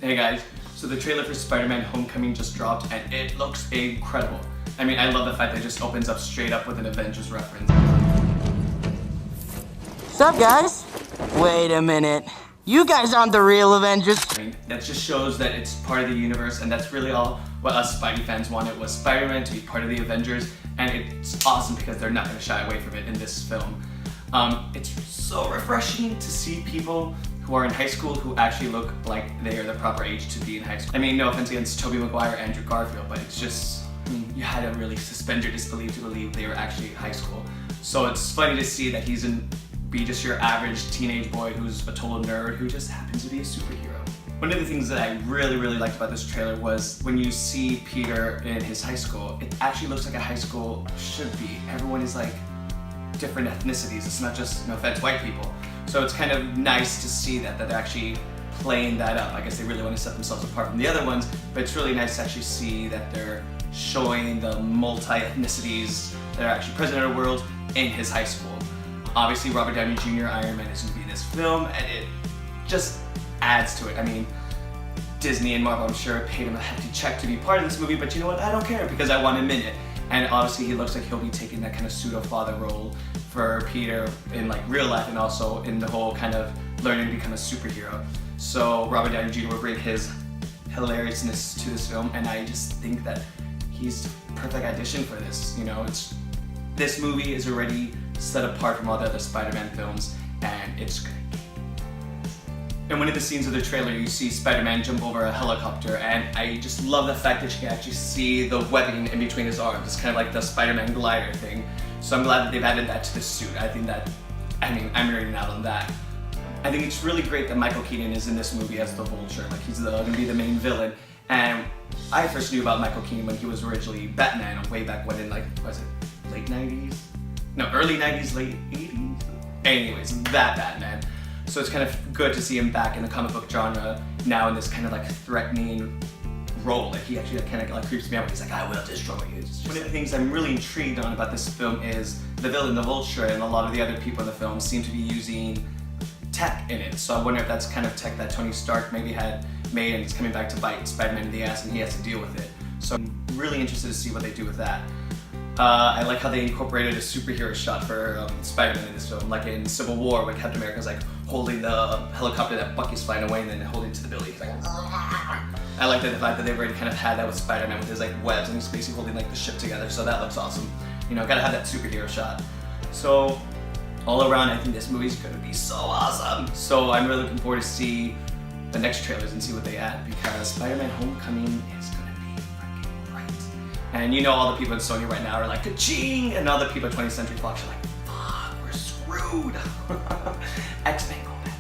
Hey guys, so the trailer for Spider-Man Homecoming just dropped and it looks incredible. I mean, I love the fact that it just opens up straight up with an Avengers reference. What's up, guys? Wait a minute. You guys aren't the real Avengers. I mean, that just shows that it's part of the universe, and that's really all what us Spidey fans wanted, was Spider-Man to be part of the Avengers, and it's awesome because they're not going to shy away from it in this film. It's so refreshing to see people who are in high school who actually look like they are the proper age to be in high school. I mean, no offense against Tobey Maguire or Andrew Garfield, but it's just, I mean, you had to really suspend your disbelief to believe they were actually in high school. So it's funny to see that he's be just your average teenage boy who's a total nerd who just happens to be a superhero. One of the things that I really liked about this trailer was when you see Peter in his high school, it actually looks like a high school should be. Everyone is like different ethnicities. It's not just, no offense, white people. So it's kind of nice to see that they're actually playing that up. I guess they really want to set themselves apart from the other ones, but it's really nice to actually see that they're showing the multi-ethnicities that are actually present in our world in his high school. Obviously, Robert Downey Jr. Iron Man is going to be in this film, and it just adds to it. I mean, Disney and Marvel, I'm sure, paid him a hefty check to be part of this movie, but you know what? I don't care because I want him in it. And obviously, he looks like he'll be taking that kind of pseudo-father role for Peter in like real life, and also in the whole kind of learning to become a superhero. So Robert Downey Jr. will bring his hilariousness to this film, and I just think that he's the perfect addition for this. You know, this movie is already set apart from all the other Spider-Man films, and it's great. In one of the scenes of the trailer, you see Spider-Man jump over a helicopter, and I just love the fact that you can actually see the webbing in between his arms. It's kind of like the Spider-Man glider thing. So I'm glad that they've added that to the suit. I think that, I mean, I'm nerding out on that. I think it's really great that Michael Keaton is in this movie as the Vulture. Like, he's gonna be the main villain. And I first knew about Michael Keaton when he was originally Batman way back when in like, was it late 90s? No, early 90s, late 80s? Anyways, that Batman. So it's kind of good to see him back in the comic book genre now in this kind of like threatening role. Like, he actually kind of like creeps me out when he's like, I will destroy you. One of the things I'm really intrigued on about this film is the villain, the Vulture, and a lot of the other people in the film seem to be using tech in it. So I wonder if that's kind of tech that Tony Stark maybe had made and it's coming back to bite Spider-Man in the ass and he has to deal with it. So I'm really interested to see what they do with that. I like how they incorporated a superhero shot for Spider-Man in this film, like in Civil War when Captain America's like holding the helicopter that Bucky's flying away and then holding it to the building. He's like, I like the fact that they've already kind of had that with Spider-Man with his like webs and he's basically holding like the ship together, so that looks awesome. You know, gotta have that superhero shot. So all around, I think this movie's gonna be so awesome. So I'm really looking forward to see the next trailers and see what they add, because Spider-Man Homecoming is gonna be freaking great. And you know, all the people at Sony right now are like, ka-ching! And all the people at 20th Century Fox are like, fuck, we're screwed. X-Men go back.